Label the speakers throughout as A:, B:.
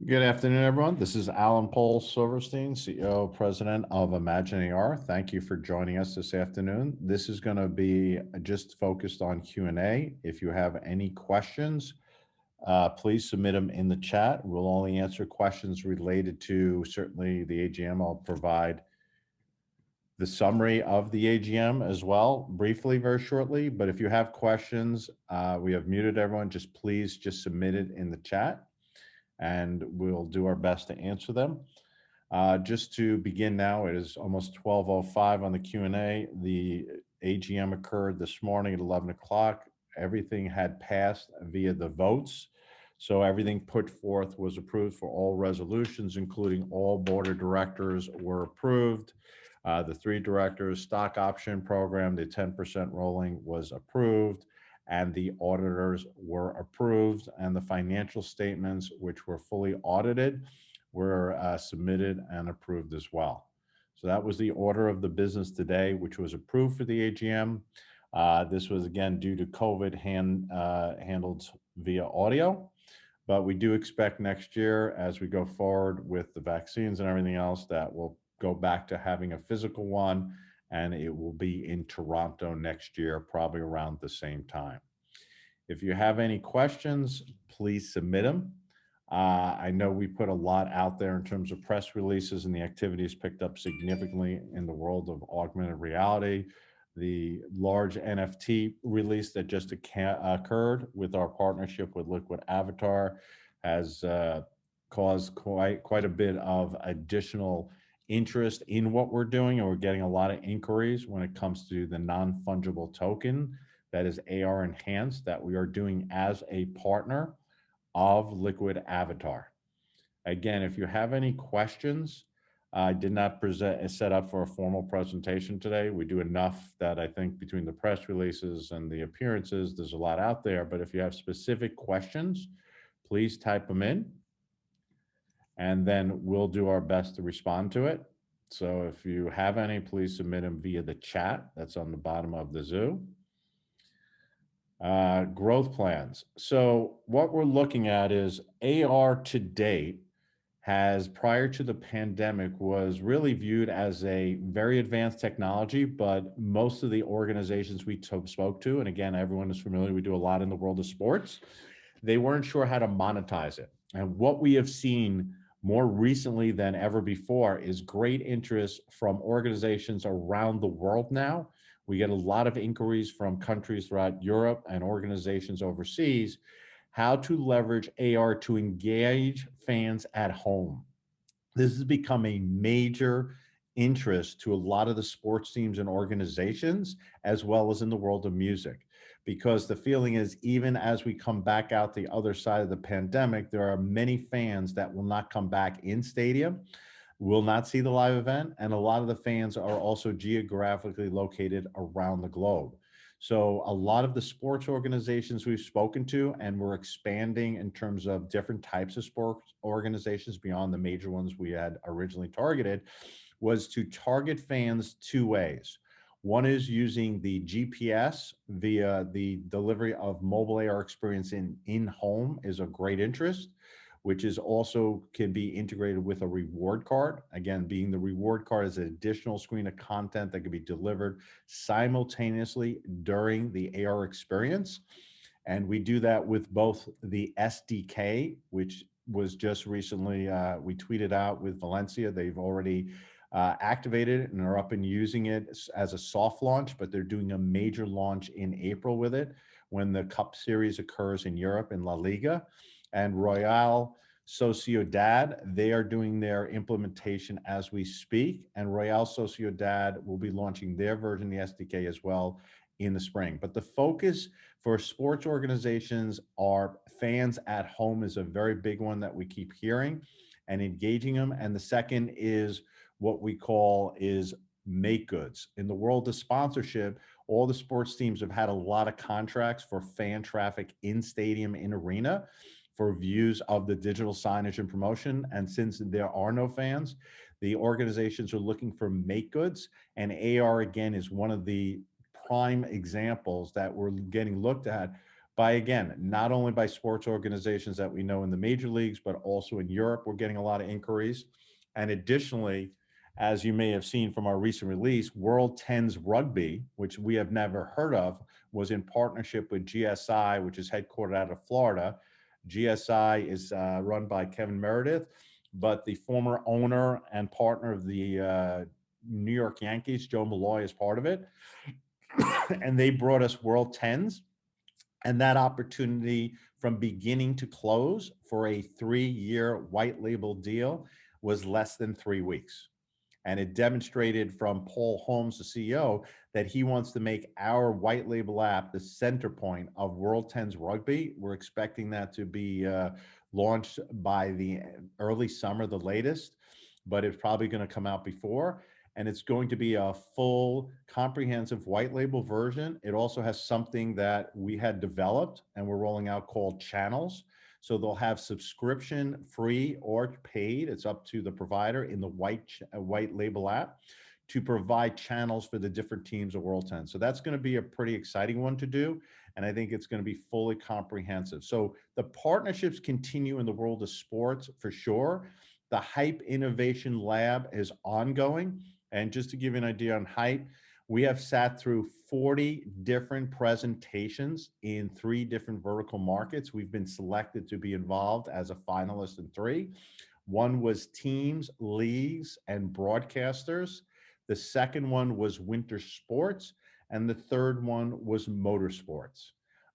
A: Good afternoon, everyone. This is Alan Paul Silverrstieen, CEO, President of Imagine AR. Thank you for joining us this afternoon. This is going to be just focused on Q&A. If you have any questions, please submit them in the chat. We'll only answer questions related to certainly the AGM. I'll provide the summary of the AGM as well, briefly, very shortly. But if you have questions, we have muted everyone. Please submit it in the chat, and we'll do our best to answer them. Just to begin now, it is almost 12:05 on the Q&A. The AGM occurred this morning at 11 o'clock. Everything had passed via the votes. So everything put forth was approved for all resolutions, including all board of directors were approved. The 3 directors stock option program, the 10% rolling was approved, and the auditors were approved, and the financial statements, which were fully audited, were submitted and approved as well. So that was the order of the business today, which was approved for the AGM. This was, again, due to COVID handled via audio, but we do expect next year, as we go forward with the vaccines and everything else, that we'll go back to having a physical one, and it will be in Toronto next year, probably around the same time. If you have any questions, please submit them. I know we put a lot out there in terms of press releases, and the activities picked up significantly in the world of augmented reality. The large NFT release that just occurred with our partnership with Liquid Avatar has caused quite a bit of additional interest in what we're doing, and we're getting a lot of inquiries when it comes to the non-fungible token that is AR enhanced that we are doing as a partner of Liquid Avatar. Again, if you have any questions, I did not set up for a formal presentation today. We do enough that I think between the press releases and the appearances, there's a lot out there. But if you have specific questions, please type them in, and then we'll do our best to respond to it. So if you have any, please submit them via the chat that's on the bottom of the Zoom. Growth plans. So what we're looking at is AR to date has, prior to the pandemic, was really viewed as a very advanced technology, but most of the organizations we spoke to, and again, everyone is familiar, we do a lot in the world of sports, they weren't sure how to monetize it. And what we have seen more recently than ever before is great interest from organizations around the world now. We get a lot of inquiries from countries throughout Europe and organizations overseas, how to leverage AR to engage fans at home. This has become a major interest to a lot of the sports teams and organizations, as well as in the world of music, because the feeling is, even as we come back out the other side of the pandemic, there are many fans that will not come back in stadium, will not see the live event, and a lot of the fans are also geographically located around the globe. So a lot of the sports organizations we've spoken to, and we're expanding in terms of different types of sports organizations beyond the major ones we had originally targeted, was to target fans 2 ways. One is using the GPS via the delivery of mobile AR experience in home is a great interest, which is also can be integrated with a reward card. Again, being the reward card is an additional screen of content that can be delivered simultaneously during the AR experience. And we do that with both the SDK, which was just recently, we tweeted out with Valencia. They've already activated it and are up and using it as a soft launch, but they're doing a major launch in April with it when the Cup Series occurs in Europe in La Liga. And Real Sociedad, they are doing their implementation as we speak, and Real Sociedad will be launching their version of the SDK as well in the spring. But the focus for sports organizations are fans at home is a very big one that we keep hearing and engaging them. And the second is what we call is make goods. In the world of sponsorship, all the sports teams have had a lot of contracts for fan traffic in stadium, in arena, for views of the digital signage and promotion. And since there are no fans, the organizations are looking for make goods. And AR, again, is one of the prime examples that we're getting looked at by, again, not only by sports organizations that we know in the major leagues, but also in Europe. We're getting a lot of inquiries. And additionally, as you may have seen from our recent release, World Tens Rugby, which we have never heard of, was in partnership with GSI, which is headquartered out of Florida. GSI is run by Kevin Meredith, but the former owner and partner of the New York Yankees, Joe Malloy, is part of it. And they brought us World Tens, and that opportunity from beginning to close for a 3-year white label deal was less than 3 weeks. And it demonstrated from Paul Holmes, the CEO, that he wants to make our white label app the center point of World Tens Rugby. We're expecting that to be launched by the early summer, the latest, but it's probably going to come out before. And it's going to be a full, comprehensive white label version. It also has something that we had developed and we're rolling out called channels. So they'll have subscription, free or paid. It's up to the provider in the white label app to provide channels for the different teams of World 10. So that's going to be a pretty exciting one to do. And I think it's going to be fully comprehensive. So the partnerships continue in the world of sports for sure. The Hype Innovation Lab is ongoing. And just to give you an idea on Hype, we have sat through 40 different presentations in 3 different vertical markets. We've been selected to be involved as a finalist in 3. One was teams, leagues, and broadcasters. The second one was winter sports. And the third one was motorsports.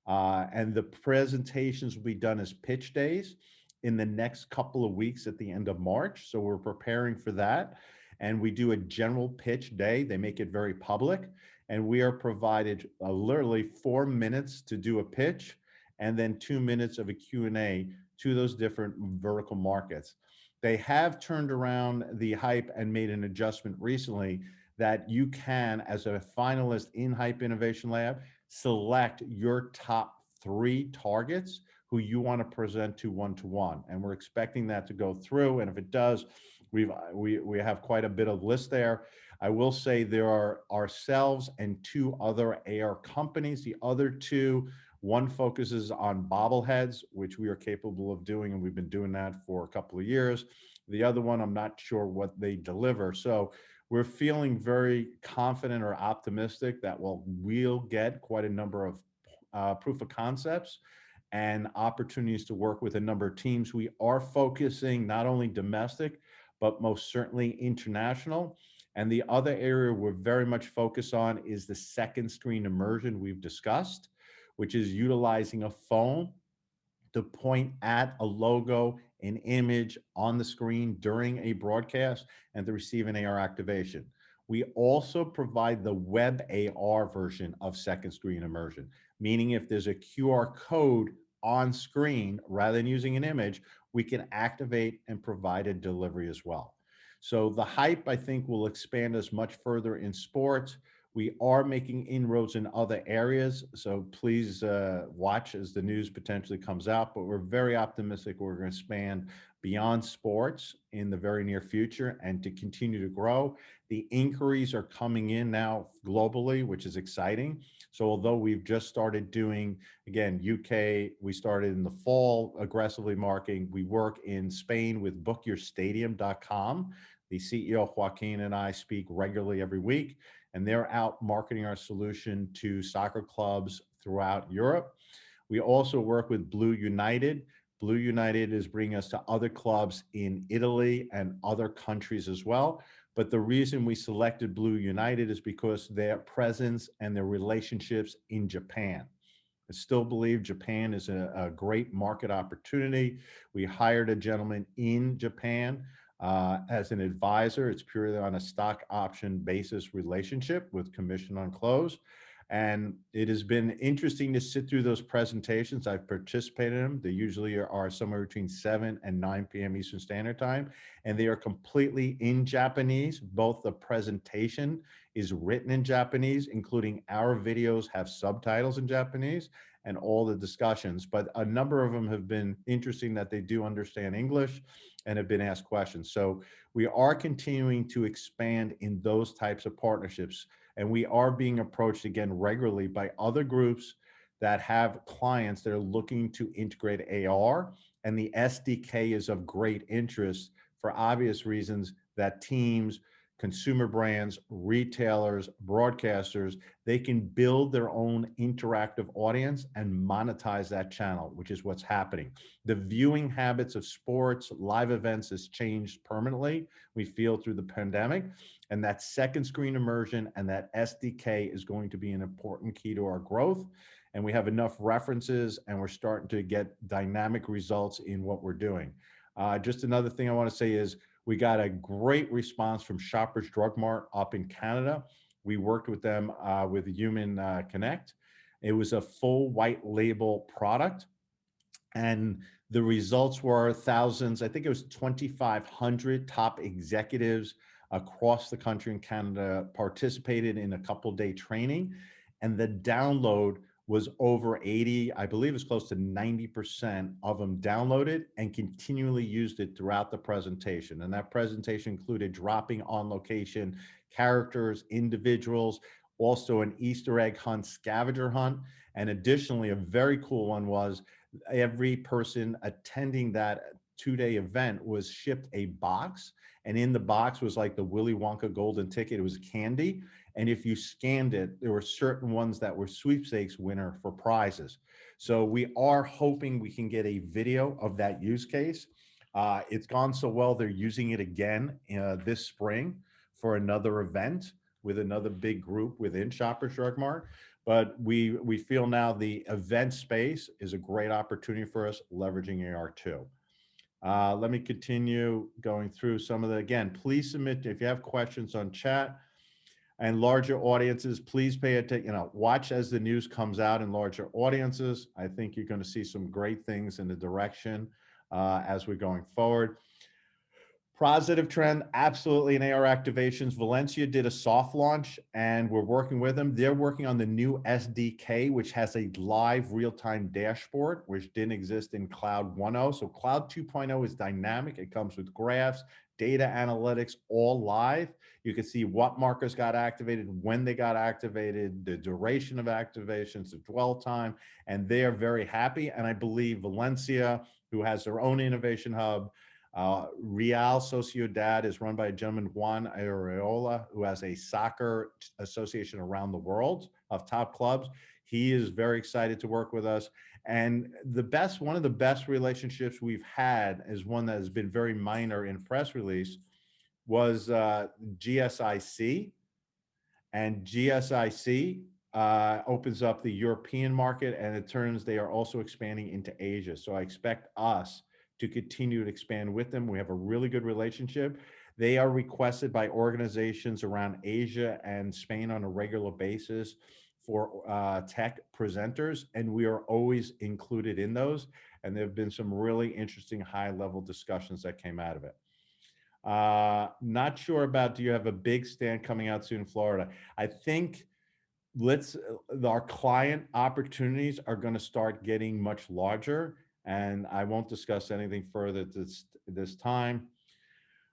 A: And the presentations will be done as pitch days in the next couple of weeks at the end of March. So we're preparing for that. And we do a general pitch day. They make it very public. And we are provided literally 4 minutes to do a pitch and then 2 minutes of a Q&A to those different vertical markets. They have turned around the Hype and made an adjustment recently that you can, as a finalist in Hype Innovation Lab, select your top 3 targets who you want to present to one-to-one. And we're expecting that to go through. And if it does, we have quite a bit of list there. I will say there are ourselves and 2 other AR companies. The other 2, one focuses on bobbleheads, which we are capable of doing, and we've been doing that for a couple of years. The other one, I'm not sure what they deliver. So we're feeling very confident or optimistic that we'll get quite a number of proof of concepts and opportunities to work with a number of teams. We are focusing not only domestic, but most certainly international. And the other area we're very much focused on is the second screen immersion we've discussed, which is utilizing a phone to point at a logo, an image on the screen during a broadcast and to receive an AR activation. We also provide the web AR version of second screen immersion, meaning if there's a QR code on screen, rather than using an image, we can activate and provide a delivery as well. So the Hype, I think, will expand us much further in sports. We are making inroads in other areas, so please watch as the news potentially comes out, but we're very optimistic we're going to expand beyond sports in the very near future and to continue to grow. The inquiries are coming in now globally, which is exciting. So although we've just started doing, again, UK, we started in the fall aggressively marketing. We work in Spain with bookyourstadium.com. The CEO, Joaquin, and I speak regularly every week, and they're out marketing our solution to soccer clubs throughout Europe. We also work with Blue United. Blue United is bringing us to other clubs in Italy and other countries as well. But the reason we selected Blue United is because their presence and their relationships in Japan. I still believe Japan is a great market opportunity. We hired a gentleman in Japan as an advisor. It's purely on a stock option basis relationship with commission on close. And it has been interesting to sit through those presentations. I've participated in them. They usually are somewhere between 7 and 9 p.m. Eastern Standard Time, and they are completely in Japanese. Both the presentation is written in Japanese, including our videos have subtitles in Japanese, and all the discussions. But a number of them have been interesting that they do understand English and have been asked questions. So we are continuing to expand in those types of partnerships. And we are being approached again regularly by other groups that have clients that are looking to integrate AR, and the SDK is of great interest for obvious reasons that teams, consumer brands, retailers, broadcasters, they can build their own interactive audience and monetize that channel, which is what's happening. The viewing habits of sports, live events has changed permanently, we feel, through the pandemic. And that second screen immersion and that SDK is going to be an important key to our growth. And we have enough references and we're starting to get dynamic results in what we're doing. Just another thing I want to say is we got a great response from Shoppers Drug Mart up in Canada. We worked with them with Human Connect. It was a full white label product, and the results were thousands. I think it was 2,500 top executives across the country in Canada participated in a couple-day training, and the download was over 80, I believe it's close to 90% of them downloaded and continually used it throughout the presentation. And that presentation included dropping on location characters, individuals, also an Easter egg hunt, scavenger hunt. And additionally, a very cool one was every person attending that 2-day event was shipped a box, and in the box was like the Willy Wonka golden ticket. It was candy, and if you scanned it, there were certain ones that were sweepstakes winner for prizes. So we are hoping we can get a video of that use case. It's gone so well, they're using it again this spring for another event with another big group within Shoppers Drug Mart. But we feel now the event space is a great opportunity for us, leveraging AR2. Let me continue going through some of the, again, please submit, if you have questions on chat, and larger audiences, please pay attention, watch as the news comes out in larger audiences. I think you're going to see some great things in the direction as we're going forward. Positive trend, absolutely, in AR activations. Valencia did a soft launch and we're working with them. They're working on the new SDK, which has a live real-time dashboard, which didn't exist in Cloud 1.0. So Cloud 2.0 is dynamic. It comes with graphs, data analytics, all live. You can see what markers got activated, when they got activated, the duration of activations, the dwell time, and they are very happy. And I believe Valencia, who has their own innovation hub, Real Sociedad is run by a gentleman, Juan Areola, who has a soccer association around the world of top clubs. He is very excited to work with us. And one of the best relationships we've had is one that has been very minor in press release was GSIC. And GSIC opens up the European market, and it turns they are also expanding into Asia. So I expect us to continue to expand with them. We have a really good relationship. They are requested by organizations around Asia and Spain on a regular basis for tech presenters, and we are always included in those. And there have been some really interesting high-level discussions that came out of it. Not sure about, do you have a big stand coming out soon in Florida? I think our client opportunities are going to start getting much larger, and I won't discuss anything further this time.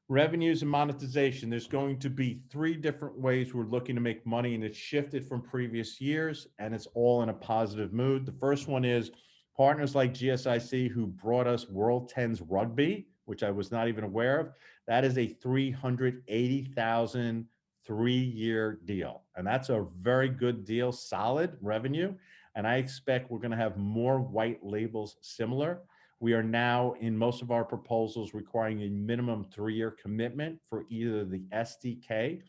A: Revenues and monetization. There's going to be 3 different ways we're looking to make money, and it's shifted from previous years, and it's all in a positive mood. The first one is partners like GSIC, who brought us World Tens Rugby, which I was not even aware of. That is a 380,000 3-year deal. And that's a very good deal, solid revenue. And I expect we're going to have more white labels similar. We are now, in most of our proposals, requiring a minimum 3-year commitment for either the SDK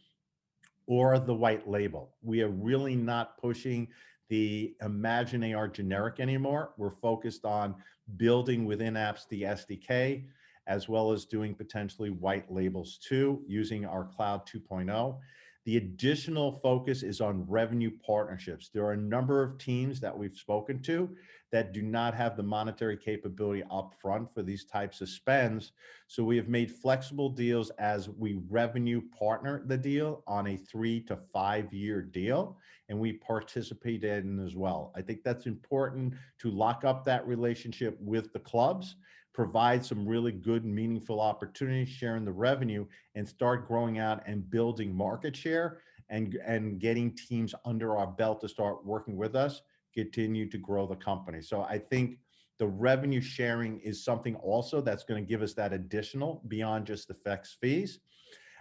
A: or the white label. We are really not pushing the Imagine AR generic anymore. We're focused on building within apps the SDK, as well as doing potentially white labels too, using our Cloud 2.0. The additional focus is on revenue partnerships. There are a number of teams that we've spoken to that do not have the monetary capability up front for these types of spends. So we have made flexible deals as we revenue partner the deal on a 3 to 5 year deal, and we participate in as well. I think that's important to lock up that relationship with the clubs, provide some really good, meaningful opportunities, sharing the revenue, and start growing out and building market share and getting teams under our belt to start working with us continue to grow the company. So I think the revenue sharing is something also that's going to give us that additional beyond just the fixed fees.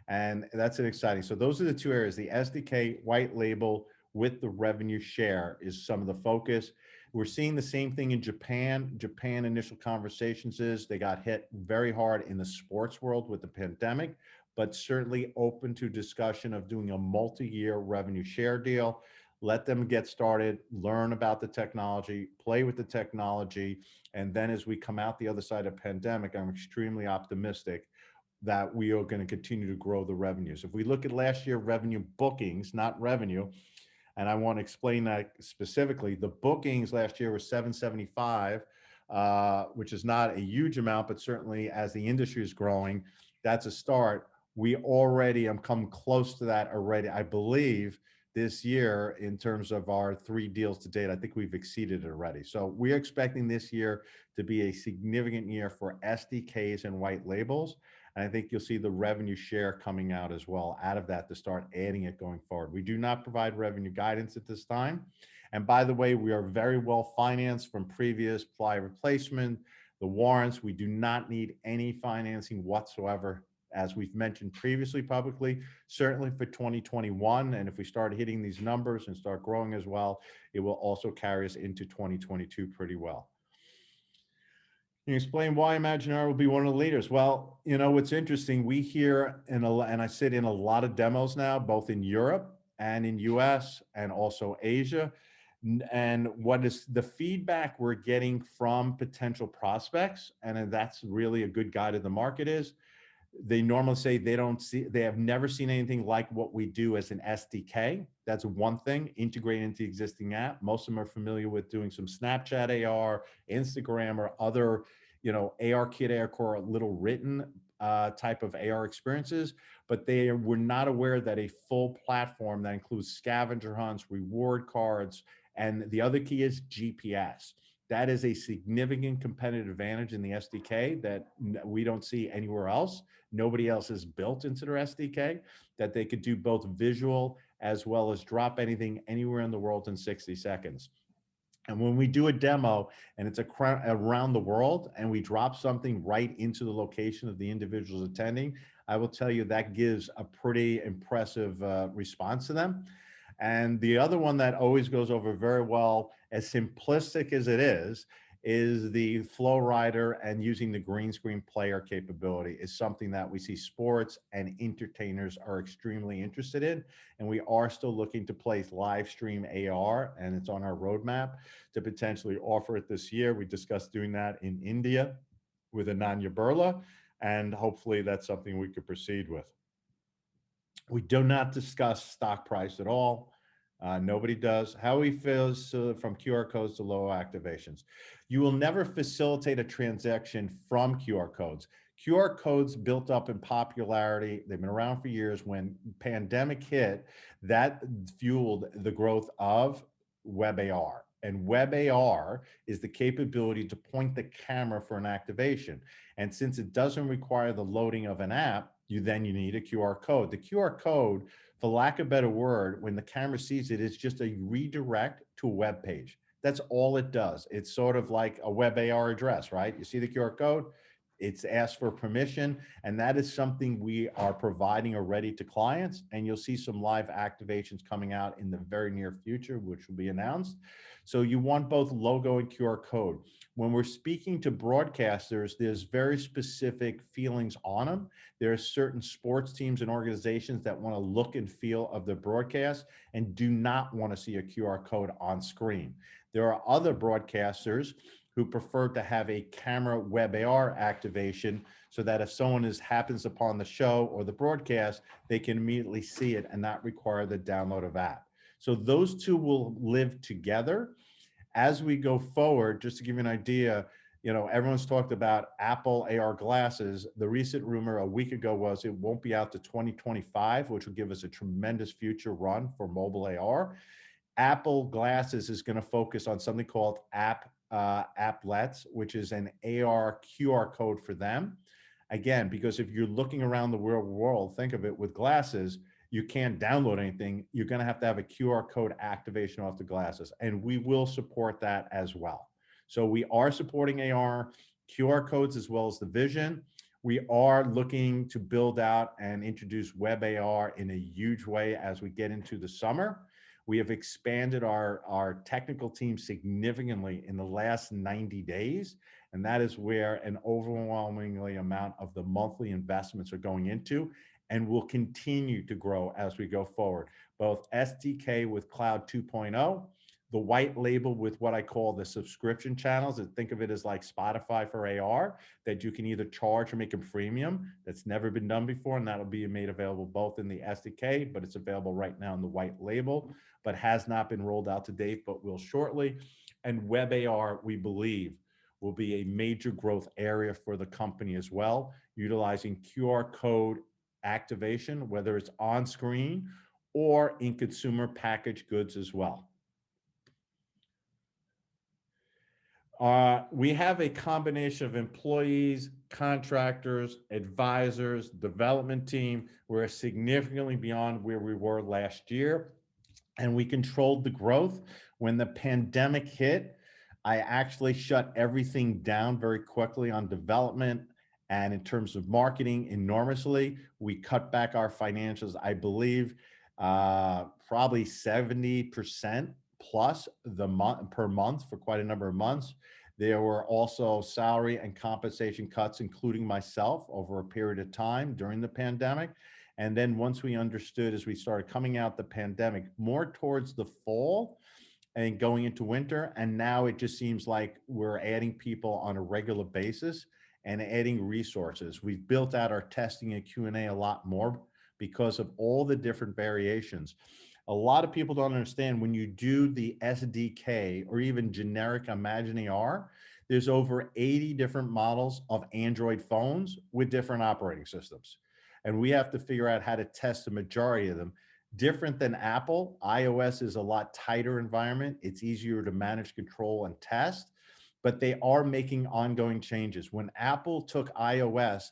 A: And that's an exciting. So those are the two areas, the SDK white label with the revenue share is some of the focus. We're seeing the same thing in Japan. Japan initial conversations is they got hit very hard in the sports world with the pandemic, but certainly open to discussion of doing a multi-year revenue share deal. Let them get started, learn about the technology, play with the technology. And then as we come out the other side of pandemic, I'm extremely optimistic that we are going to continue to grow the revenues. If we look at last year revenue bookings, not revenue, and I want to explain that specifically, the bookings last year were 775, which is not a huge amount, but certainly as the industry is growing, that's a start. We already come close to that already. I believe this year, in terms of our 3 deals to date, I think we've exceeded it already. So we're expecting this year to be a significant year for SDKs and white labels. And I think you'll see the revenue share coming out as well out of that to start adding it going forward. We do not provide revenue guidance at this time. And by the way, we are very well financed from previous ply replacement, the warrants. We do not need any financing whatsoever, as we've mentioned previously publicly, certainly for 2021. And if we start hitting these numbers and start growing as well, it will also carry us into 2022 pretty well. Can you explain why Imaginary will be one of the leaders? Well, you know, what's interesting, we hear and I sit in a lot of demos now, both in Europe and in US and also Asia. And what is the feedback we're getting from potential prospects, and that's really a good guide of the market, is they normally say they have never seen anything like what we do as an SDK. That's one thing, integrating into the existing app. Most of them are familiar with doing some Snapchat AR, Instagram, or other, AR Kit, AR Core, little written type of AR experiences, but they were not aware that a full platform that includes scavenger hunts, reward cards, and the other key is GPS. That is a significant competitive advantage in the SDK that we don't see anywhere else. Nobody else has built into their SDK, that they could do both visual as well as drop anything anywhere in the world in 60 seconds. And when we do a demo and it's around the world and we drop something right into the location of the individuals attending, I will tell you that gives a pretty impressive response to them. And the other one that always goes over very well, as simplistic as it is the Flow Rider, and using the green screen player capability is something that we see sports and entertainers are extremely interested in. And we are still looking to place live stream AR, and it's on our roadmap to potentially offer it this year. We discussed doing that in India with Ananya Burla, and hopefully that's something we could proceed with. We do not discuss stock price at all. Nobody does. How he feels from QR codes to low activations. You will never facilitate a transaction from QR codes. QR codes built up in popularity. They've been around for years. When pandemic hit, that fueled the growth of Web AR. And Web AR is the capability to point the camera for an activation. And since it doesn't require the loading of an app, you need a QR code. The QR code, for lack of a better word, when the camera sees it, it's just a redirect to a web page. That's all it does. It's sort of like a Web AR address, right? You see the QR code, it's asked for permission, and that is something we are providing already to clients, and you'll see some live activations coming out in the very near future, which will be announced. So you want both logo and QR code. When we're speaking to broadcasters, there's very specific feelings on them. There are certain sports teams and organizations that want to look and feel of the broadcast and do not want to see a QR code on screen. There are other broadcasters who prefer to have a camera Web AR activation so that if someone happens upon the show or the broadcast, they can immediately see it and not require the download of app. So those two will live together. As we go forward, just to give you an idea, everyone's talked about Apple AR glasses. The recent rumor a week ago was it won't be out to 2025, which will give us a tremendous future run for mobile AR. Apple glasses is going to focus on something called applets, which is an AR QR code for them. Again, because if you're looking around the real world, think of it with glasses, you can't download anything. You're going to have a QR code activation off the glasses, and we will support that as well. So we are supporting AR, QR codes, as well as the vision. We are looking to build out and introduce web AR in a huge way as we get into the summer. We have expanded our technical team significantly in the last 90 days. And that is where an overwhelmingly amount of the monthly investments are going into, and will continue to grow as we go forward. Both SDK with Cloud 2.0, the white label with what I call the subscription channels, and think of it as like Spotify for AR, that you can either charge or make them freemium. That's never been done before, and that'll be made available both in the SDK, but it's available right now in the white label, but has not been rolled out to date, but will shortly. And web AR, we believe, will be a major growth area for the company as well, utilizing QR code activation, whether it's on screen or in consumer packaged goods as well. We have a combination of employees, contractors, advisors, development team. We're significantly beyond where we were last year, and we controlled the growth. When the pandemic hit, I actually shut everything down very quickly on development, and in terms of marketing, enormously. We cut back our financials, I believe, probably 70% plus the month per month for quite a number of months. There were also salary and compensation cuts, including myself, over a period of time during the pandemic. And then once we understood, as we started coming out the pandemic, more towards the fall and going into winter, and now it just seems like we're adding people on a regular basis and adding resources. We've built out our testing and Q&A a lot more because of all the different variations. A lot of people don't understand, when you do the SDK or even generic Imagine AR, there's over 80 different models of Android phones with different operating systems. And we have to figure out how to test the majority of them. Different than Apple, iOS is a lot tighter environment. It's easier to manage, control, and test, but they are making ongoing changes. When Apple took iOS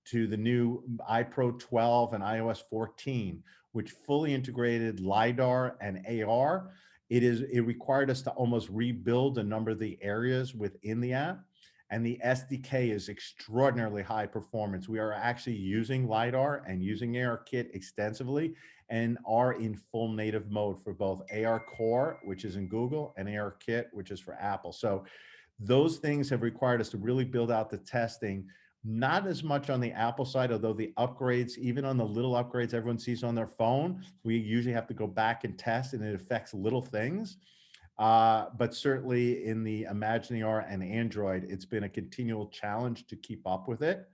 A: to the new iPro 12 and iOS 14, which fully integrated LiDAR and AR, it required us to almost rebuild a number of the areas within the app. And the SDK is extraordinarily high performance. We are actually using LiDAR and using ARKit extensively, and are in full native mode for both AR Core, which is in Google, and ARKit, which is for Apple. So those things have required us to really build out the testing, not as much on the Apple side, although the upgrades, even on the little upgrades everyone sees on their phone, we usually have to go back and test, and it affects little things. But certainly in the Imagine AR and Android, it's been a continual challenge to keep up with it.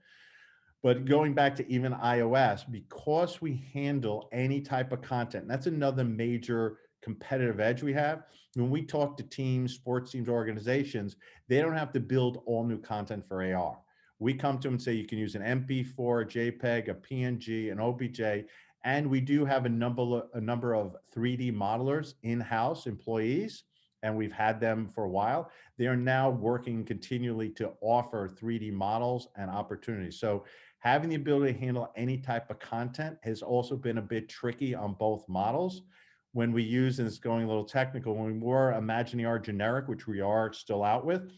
A: But going back to even iOS, because we handle any type of content, that's another major competitive edge we have. When we talk to teams, sports teams, organizations, they don't have to build all new content for AR. We come to them and say, you can use an MP4, a JPEG, a PNG, an OBJ, and we do have a number of 3D modelers in-house employees, and we've had them for a while. They are now working continually to offer 3D models and opportunities. So having the ability to handle any type of content has also been a bit tricky on both models. When we use, and it's going a little technical, when we were Imagine AR generic, which we are still out with,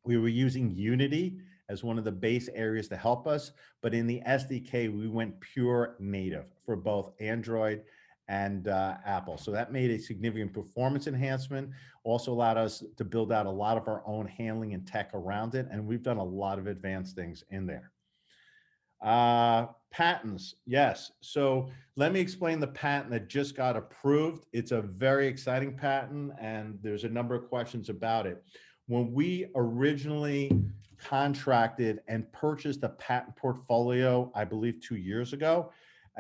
A: we were using Unity as one of the base areas to help us. But in the SDK, we went pure native for both Android and Apple. So that made a significant performance enhancement, also allowed us to build out a lot of our own handling and tech around it. And we've done a lot of advanced things in there. Patents, yes. So let me explain the patent that just got approved. It's a very exciting patent, and there's a number of questions about it. When we originally contracted and purchased a patent portfolio, I believe 2 years ago,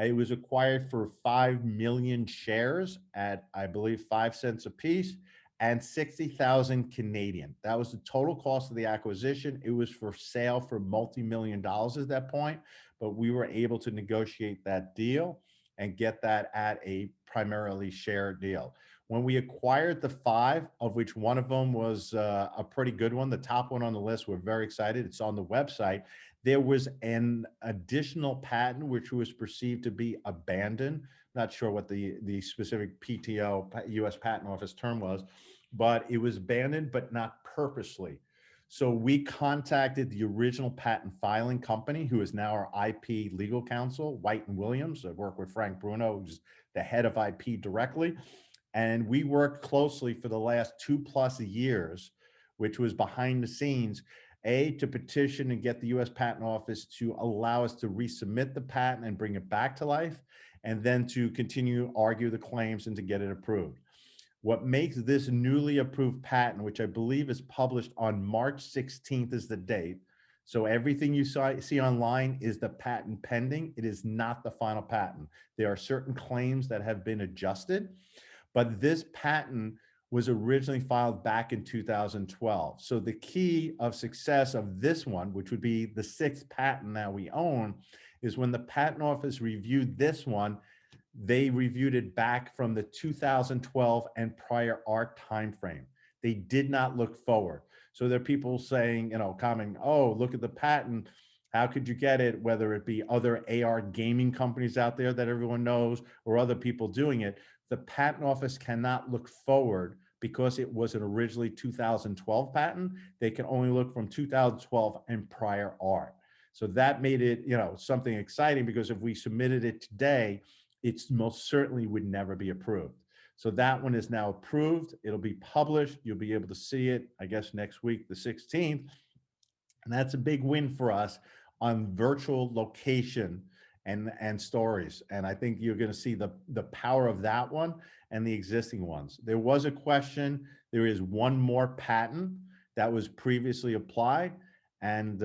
A: it was acquired for 5 million shares at, I believe, 5 cents a piece, and 60,000 Canadian. That was the total cost of the acquisition. It was for sale for multi-million dollars at that point, but we were able to negotiate that deal and get that at a primarily shared deal. When we acquired the 5, of which one of them was a pretty good one, the top one on the list, we're very excited. It's on the website. There was an additional patent which was perceived to be abandoned. Not sure what the specific PTO, U.S. Patent Office term was, but it was abandoned, but not purposely. So we contacted the original patent filing company, who is now our IP legal counsel, White and Williams. I work with Frank Bruno, who's the head of IP directly. And we worked closely for the last 2+ years, which was behind the scenes, to petition and get the US Patent Office to allow us to resubmit the patent and bring it back to life, and then to continue argue the claims and to get it approved. What makes this newly approved patent, which I believe is published on March 16th is the date. So everything you see online is the patent pending. It is not the final patent. There are certain claims that have been adjusted, but this patent was originally filed back in 2012. So the key of success of this one, which would be the sixth patent now we own, is when the patent office reviewed this one, they reviewed it back from the 2012 and prior art timeframe. They did not look forward. So there are people saying, commenting, oh, look at the patent. How could you get it? Whether it be other AR gaming companies out there that everyone knows or other people doing it, the patent office cannot look forward because it was an originally 2012 patent. They can only look from 2012 and prior art. So that made it, something exciting, because if we submitted it today, it's most certainly would never be approved. So that one is now approved. It'll be published. You'll be able to see it, I guess, next week, the 16th. And that's a big win for us on virtual location and stories. And I think you're going to see the power of that one and the existing ones. There was a question. There is one more patent that was previously applied, and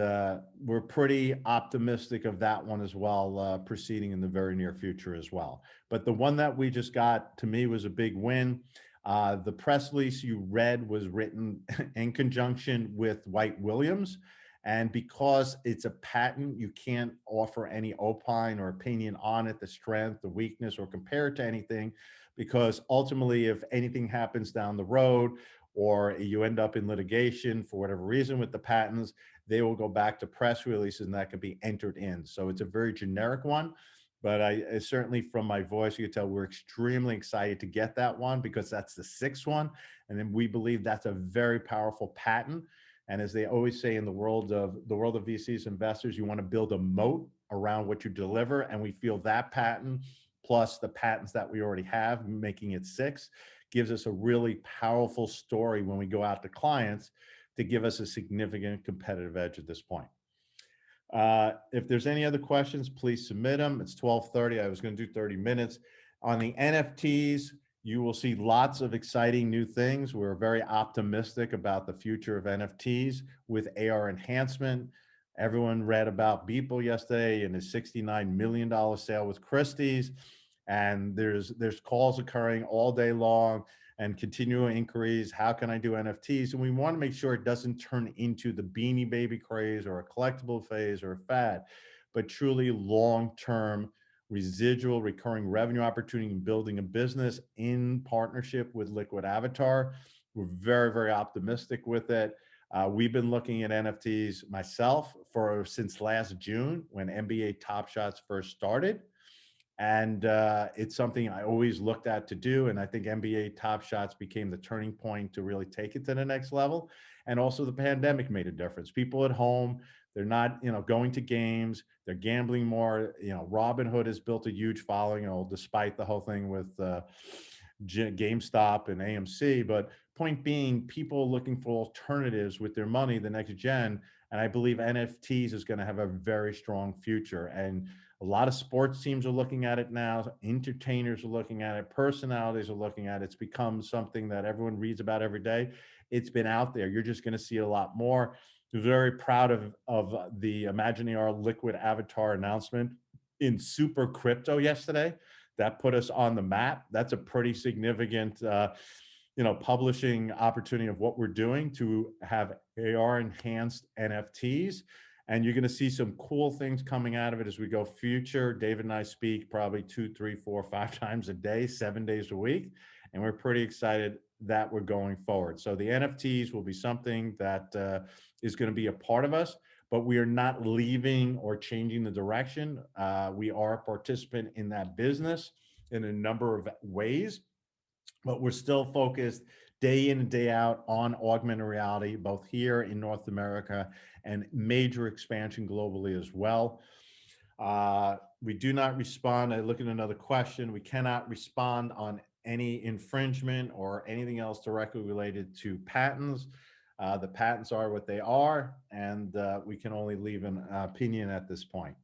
A: we're pretty optimistic of that one as well, proceeding in the very near future as well. But the one that we just got, to me, was a big win. The press release you read was written in conjunction with White Williams. And because it's a patent, you can't offer any opine or opinion on it, the strength, the weakness, or compare it to anything, because ultimately, if anything happens down the road, or you end up in litigation for whatever reason with the patents, they will go back to press releases and that can be entered in. So it's a very generic one. But I certainly, from my voice, you can tell we're extremely excited to get that one, because that's the sixth one. And then we believe that's a very powerful patent. And as they always say in the world of VCs investors, you want to build a moat around what you deliver. And we feel that patent, plus the patents that we already have, making it six, gives us a really powerful story when we go out to clients to give us a significant competitive edge at this point. If there's any other questions, please submit them. It's 12:30. I was going to do 30 minutes. On the NFTs, you will see lots of exciting new things. We're very optimistic about the future of NFTs with AR enhancement. Everyone read about Beeple yesterday and his $69 million sale with Christie's. And there's calls occurring all day long and continuing inquiries. How can I do NFTs? And we want to make sure it doesn't turn into the Beanie Baby craze or a collectible phase or a fad, but truly long-term residual recurring revenue opportunity in building a business in partnership with Liquid Avatar. We're very, very optimistic with it. We've been looking at NFTs myself since last June, when NBA Top Shots first started. And it's something I always looked at to do. And I think NBA Top Shots became the turning point to really take it to the next level. And also the pandemic made a difference. People at home, they're not, going to games, they're gambling more. Robinhood has built a huge following, despite the whole thing with GameStop and AMC. But point being, people looking for alternatives with their money, the next gen. And I believe NFTs is going to have a very strong future. And a lot of sports teams are looking at it now. Entertainers are looking at it. Personalities are looking at it. It's become something that everyone reads about every day. It's been out there. You're just going to see a lot more. Very proud of the Imagineer Liquid Avatar announcement in Super Crypto yesterday. That put us on the map. That's a pretty significant, publishing opportunity of what we're doing to have AR enhanced NFTs. And you're going to see some cool things coming out of it as we go future. David and I speak probably 2, 3, 4, 5 times a day, 7 days a week. And we're pretty excited that we're going forward. So the NFTs will be something that is going to be a part of us. but we are not leaving or changing the direction. We are a participant in that business in a number of ways, but we're still focused day in and day out on augmented reality, both here in North America and major expansion globally as well. We do not respond. I look at another question. We cannot respond on any infringement or anything else directly related to patents. The patents are what they are, and we can only leave an opinion at this point.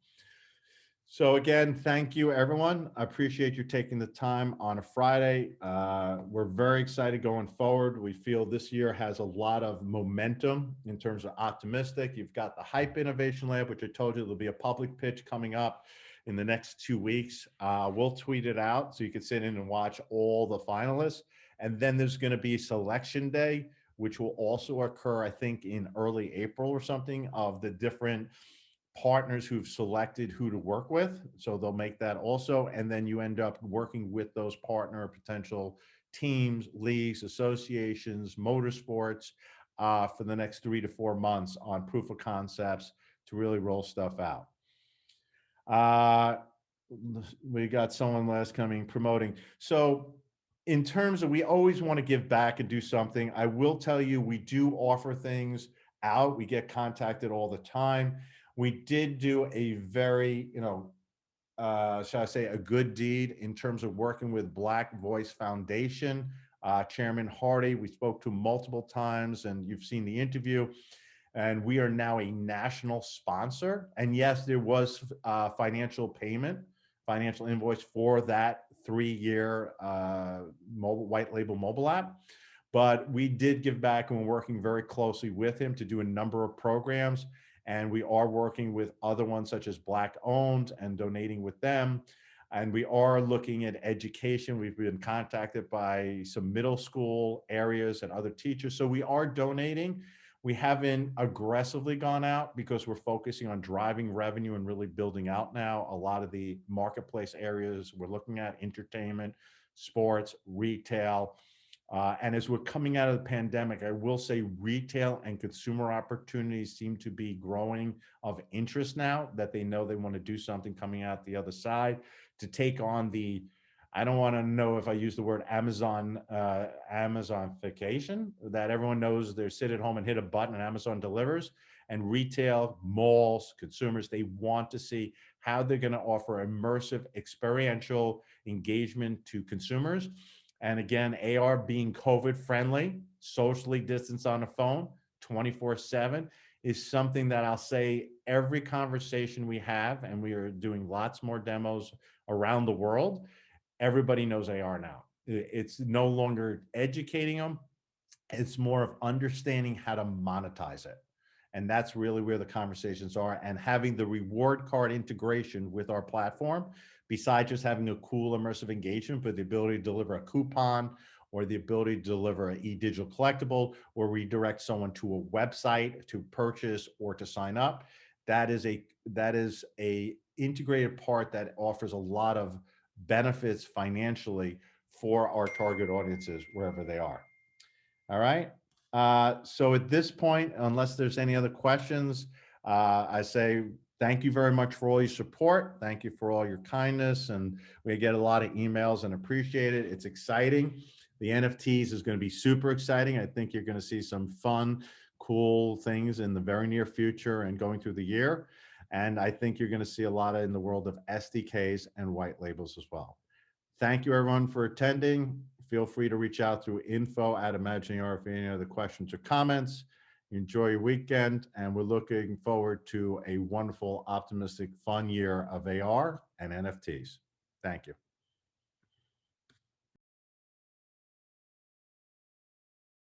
A: So again, thank you, everyone. I appreciate you taking the time on a Friday. We're very excited going forward. We feel this year has a lot of momentum in terms of optimistic. You've got the Hype Innovation Lab, which I told you there'll be a public pitch coming up in the next 2 weeks. We'll tweet it out so you can sit in and watch all the finalists. And then there's going to be Selection Day, which will also occur, I think, in early April or something, of the different partners who've selected who to work with. So they'll make that also. And then you end up working with those partner potential teams, leagues, associations, motorsports for the next 3 to 4 months on proof of concepts to really roll stuff out. We got someone last coming promoting. So in terms of, we always want to give back and do something. I will tell you, we do offer things out. We get contacted all the time. We did do a very, shall I say, a good deed in terms of working with Black Voice Foundation. Chairman Hardy, we spoke to multiple times, and you've seen the interview. And we are now a national sponsor. And yes, there was financial invoice for that 3-year white label mobile app. But we did give back, and we're working very closely with him to do a number of programs. And we are working with other ones such as Black Owned and donating with them. And we are looking at education. We've been contacted by some middle school areas and other teachers. So we are donating. We haven't aggressively gone out because we're focusing on driving revenue and really building out now a lot of the marketplace areas we're looking at: entertainment, sports, retail. And as we're coming out of the pandemic, I will say retail and consumer opportunities seem to be growing of interest now that they know they want to do something coming out the other side to take on the, I don't want to know if I use the word Amazonification, that everyone knows they're sit at home and hit a button and Amazon delivers. And retail, malls, consumers, they want to see how they're going to offer immersive, experiential engagement to consumers. And again, AR being COVID friendly, socially distanced on a phone 24/7 is something that I'll say every conversation we have, and we are doing lots more demos around the world. Everybody knows AR now. It's no longer educating them. It's more of understanding how to monetize it. And that's really where the conversations are. And having the reward card integration with our platform, besides just having a cool immersive engagement, but the ability to deliver a coupon or the ability to deliver an e-digital collectible or redirect someone to a website to purchase or to sign up, that is a integrated part that offers a lot of benefits financially for our target audiences wherever they are. All right. So at this point, unless there's any other questions, I say thank you very much for all your support. Thank you for all your kindness. And we get a lot of emails and appreciate it. It's exciting. The NFTs is going to be super exciting. I think you're going to see some fun, cool things in the very near future and going through the year. And I think you're going to see a lot in the world of SDKs and white labels as well. Thank you, everyone, for attending. Feel free to reach out through info@imagineR if any other questions or comments. Enjoy your weekend, and we're looking forward to a wonderful, optimistic, fun year of AR and NFTs. Thank you.